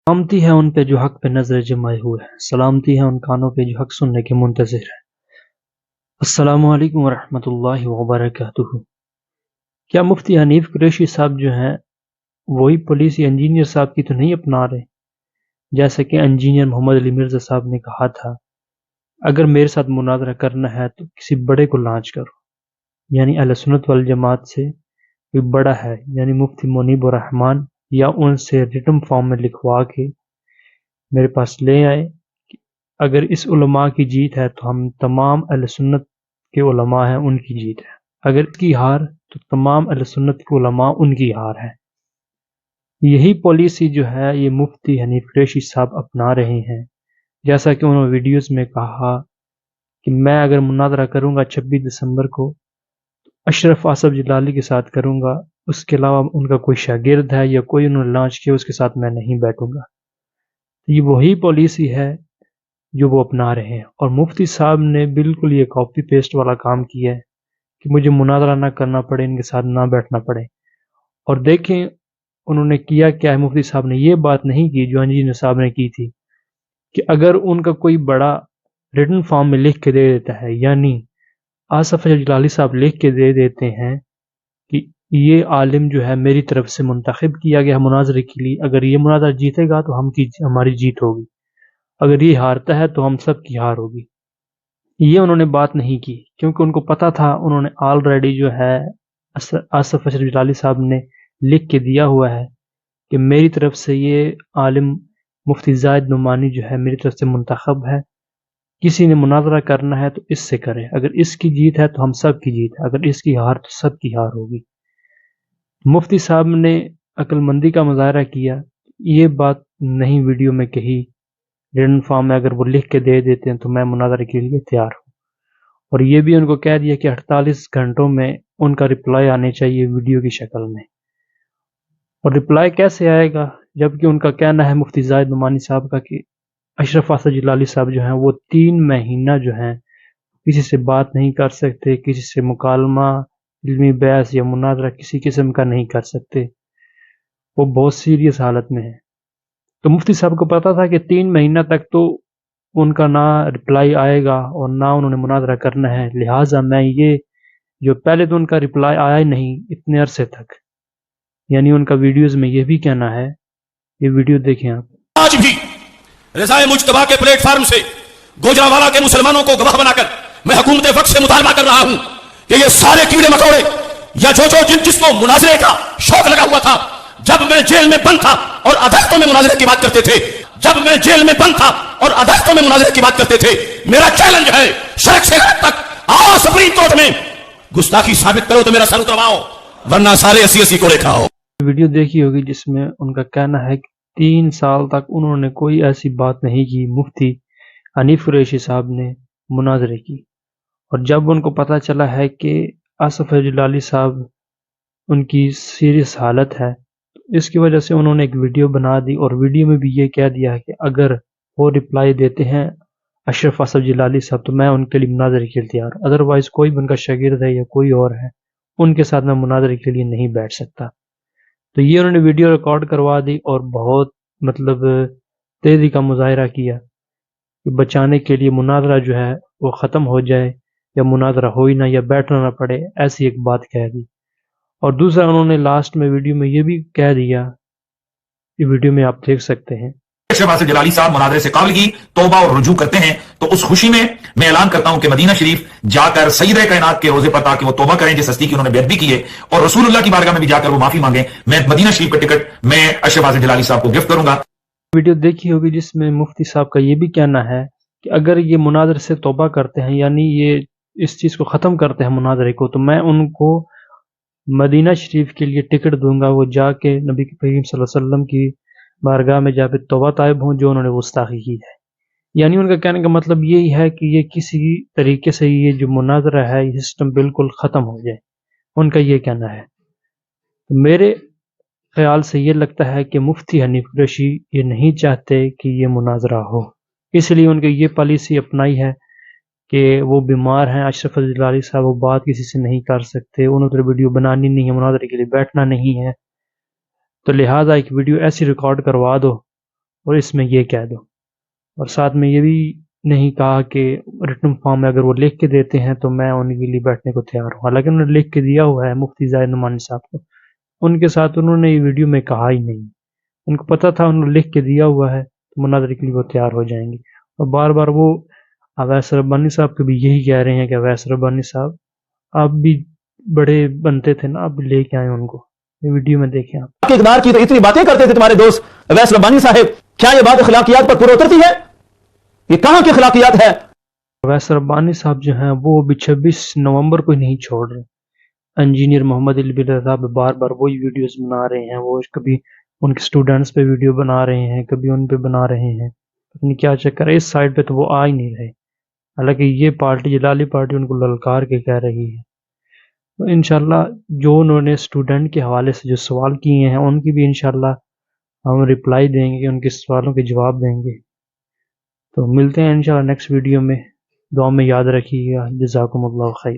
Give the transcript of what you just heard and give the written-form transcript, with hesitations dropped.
सलामती है उन पे जो हक पे नजर जमाए हुए हैं, सलामती है उन कानों पे जो हक सुनने के मुंतजिर है। अस्सलामु अलैकुम वरहमतुल्लाहि वबरकातुहू। क्या मुफ्ती हनीफ कुरैशी साहब जो हैं वही पुलिस या इंजीनियर साहब की तो नहीं अपना रहे, जैसे कि इंजीनियर मोहम्मद अली मिर्जा साहब ने कहा था, अगर मेरे साथ मुनाजरा करना है तो किसी बड़े को लॉन्च करो, यानी अहले सुन्नत वल जमात से कोई बड़ा है यानी मुफ्ती मुनीबुर रहमान, या उनसे रिटन फॉर्म में लिखवा के मेरे पास ले आए। अगर इस उलमा की जीत है तो हम तमाम अहले सुन्नत के उलमा हैं उनकी जीत है, अगर इसकी हार तो तमाम अहले सुन्नत के उलमा उनकी हार है। यही पॉलिसी जो है ये मुफ्ती हनीफ कुरैशी साहब अपना रहे हैं। जैसा कि उन्होंने वीडियोस में कहा कि मैं अगर मुनाजरा करूंगा 26 दिसंबर को अशरफ आसफ जलाली के साथ करूंगा, उसके अलावा उनका कोई शागिर्द है या कोई उन्होंने लॉन्च किया उसके साथ मैं नहीं बैठूंगा। ये वही पॉलिसी है जो वो अपना रहे हैं, और मुफ्ती साहब ने बिल्कुल ये कॉपी पेस्ट वाला काम किया है कि मुझे मुनाजरा ना करना पड़े, इनके साथ ना बैठना पड़े। और देखें उन्होंने किया क्या है, मुफ्ती साहब ने ये बात नहीं की जो इंजीनियर साहब ने की थी कि अगर उनका कोई बड़ा रिटन फॉर्म में लिख के दे देता है, यानी आसफ जलाली साहब लिख के दे देते हैं कि ये आलिम जो है मेरी तरफ से मुंतखब किया गया मुनाजरे के लिए, अगर ये मुनाजरा जीतेगा तो हमारी जीत होगी, अगर ये हारता है तो हम सब की हार होगी। ये उन्होंने बात नहीं की क्योंकि उनको पता था उन्होंने ऑलरेडी जो है आसफ अशरफ जलाली साहब ने लिख के दिया हुआ है कि मेरी तरफ से ये आलिम मुफ्ती जायद नुमानी जो है मेरी तरफ से मुंतखब है, किसी ने मुनाजरा करना है तो इससे करे, अगर इसकी जीत है तो हम सब की जीत है, अगर इसकी हार तो सब की हार होगी। मुफ्ती साहब ने अक्लमंदी का मुजाहरा किया, ये बात नहीं वीडियो में कही, रिटन फॉर्म में अगर वो लिख के दे देते हैं तो मैं मुनाजरे के लिए तैयार हूँ। और ये भी उनको कह दिया कि 48 घंटों में उनका रिप्लाई आने चाहिए वीडियो की शक्ल में। और रिप्लाई कैसे आएगा जबकि उनका कहना है मुफ्ती जायद नुमानी साहब का कि अशरफ आसफ जलाली साहब जो हैं वो 3 महीना जो हैं किसी से बात नहीं कर सकते, किसी से मुकालमा इल्मी बहस या मुनाजरा किसी किस्म का नहीं कर सकते, वो बहुत सीरियस हालत में है। तो मुफ्ती साहब को पता था कि 3 महीना तक तो उनका ना रिप्लाई आएगा और ना उन्होंने मुनाजरा करना है, लिहाजा मैं ये जो पहले तो उनका रिप्लाई आया ही नहीं इतने अरसे तक, यानी उनका वीडियोस में ये भी कहना है, ये वीडियो देखें आप। आज भी रज़ाए मुज्तबा के प्लेटफार्म से गोजरावाला के मुसलमानों को गवाह बनाकर मैं हुकूमत वक्त से मुतालबा कर रहा हूं कि ये सारे कीड़े मकोड़े या जिसको मुनाजरे का शौक लगा हुआ था, जब मैं जेल में बंद था और अदालतों में मुनाजरे की बात करते थे, जब मैं जेल में बंद था और अदालतों में मुनाजरे की बात करते थे, मेरा चैलेंज है सड़क से रात तक आओ सुप्रीम कोर्ट में गुस्ताखी साबित करो तो मेरा सर उतरवाओ, वरना सारे 80 को रेखा हो। वीडियो देखी होगी जिसमें उनका कहना है कि 3 साल तक उन्होंने कोई ऐसी बात नहीं की मुफ्ती हनीफ कुरैशी साहब ने मुनाजरे की, और जब उनको पता चला है कि आसफ जलाली साहब उनकी सीरियस हालत है तो इसकी वजह से उन्होंने एक वीडियो बना दी, और वीडियो में भी ये कह दिया है कि अगर वो रिप्लाई देते हैं अशरफ आसफ जलाली साहब तो मैं उनके लिए मुनाजरे के लिए तैयार, अदरवाइज कोई भी उनका शागिर्द है या कोई और है उनके साथ मैं मुनाजरे के लिए नहीं बैठ सकता। तो ये उन्होंने वीडियो रिकॉर्ड करवा दी और बहुत तेजी का मुजाहरा किया कि बचाने के लिए मुनाजरा जो है वो ख़त्म हो जाए या मुनाजरा हो ही ना या बैठना ना पड़े, ऐसी एक बात कह दी। और दूसरा उन्होंने लास्ट में वीडियो में ये भी कह दिया, ये वीडियो में आप देख सकते हैं। अशरफ आसफ जलाली साहब मुनाजरे से काबिल की तौबा और रुजू करते हैं तो उस खुशी में मैं ऐलान करता हूं कि मदीना शरीफ जाकर सईद कायनात के रोजे पर ताकि वो तौबा करें जिस हस्ती की उन्होंने बेअदबी की है, और रसूलुल्लाह की बारगाह में भी जाकर वो माफी मांगे। मैं मदीना शरीफ का टिकट मैं अशरफ आसफ जलाली साहब को गिफ्ट करूंगा। वीडियो देखी होगी जिसमें मुफ्ती साहब का ये भी कहना है कि अगर ये मुनाजरे से तौबा करते हैं, यानी ये इस चीज को खत्म करते हैं मुनाजरे को, तो मैं उनको मदीना शरीफ के लिए टिकट दूंगा, वो जाके नबी करीम सल्लल्लाहु अलैहि वसल्लम की बारगाह में जाकर तौबा ताइब हों जो उन्होंने गुस्ताखी की है। यानी उनका कहने का मतलब यही है कि ये किसी तरीके से ये जो मुनाजरा है ये सिस्टम बिल्कुल ख़त्म हो जाए, उनका ये कहना है। तो मेरे ख्याल से ये लगता है कि मुफ्ती हनीफ कुरैशी ये नहीं चाहते कि ये मुनाजरा हो, इसलिए उनकी ये पॉलिसी अपनाई है कि वो बीमार हैं अशरफ जलाली साहब, वो बात किसी से नहीं कर सकते, उन्होंने तो वीडियो बनानी नहीं है, मुनाजरे के लिए बैठना नहीं है, तो लिहाजा एक वीडियो ऐसी रिकॉर्ड करवा दो اور اس میں یہ کہہ دو، اور ساتھ میں یہ بھی نہیں کہا کہ ریٹن فارم میں اگر وہ لکھ کے دیتے ہیں تو میں ان کے لیے بیٹھنے کو تیار ہوں، حالانکہ انہوں نے لکھ کے دیا ہوا ہے مفتی زاہد نعمانی صاحب کو، ان کے ساتھ انہوں نے یہ ویڈیو میں کہا ہی نہیں، ان کو پتہ تھا انہوں نے لکھ کے دیا ہوا ہے تو مناظرے کے لیے وہ تیار ہو جائیں گے، اور بار بار وہ اویس ربانی صاحب کو بھی یہی کہہ رہے ہیں کہ اویس ربانی صاحب آپ بھی بڑے بنتے تھے نا، آپ بھی لے کے آئے ان کو، یہ ویڈیو میں دیکھیں آپ۔ اقدار کی تو اتنی باتیں کرتے تھے تمہارے دوست اویس ربانی صاحب، کیا یہ بات اخلاقیات پر پورا اترتی ہے؟ یہ کہاں کی اخلاقیات ہے؟ اویس ربانی صاحب جو ہیں وہ ابھی 26 نومبر کو نہیں چھوڑ رہے، انجینئر محمد علوی صاحب بار بار وہی ویڈیوز بنا رہے ہیں، وہ کبھی ان کے سٹوڈنٹس پہ ویڈیو بنا رہے ہیں، کبھی ان پہ بنا رہے ہیں، پتہ نہیں کیا چکر ہے، اس سائڈ پہ تو وہ آ ہی نہیں رہے، حالانکہ یہ پارٹی جلالی پارٹی ان کو للکار کے کہہ رہی ہے۔ تو انشاءاللہ جو انہوں نے اسٹوڈنٹ کے حوالے سے جو سوال کیے ہیں ان کی بھی انشاءاللہ ہم رپلائی دیں گے، ان کے سوالوں کے جواب دیں گے۔ تو ملتے ہیں انشاءاللہ نیکسٹ ویڈیو میں، دعا میں یاد رکھیے گا۔ جزاکم اللہ خیر۔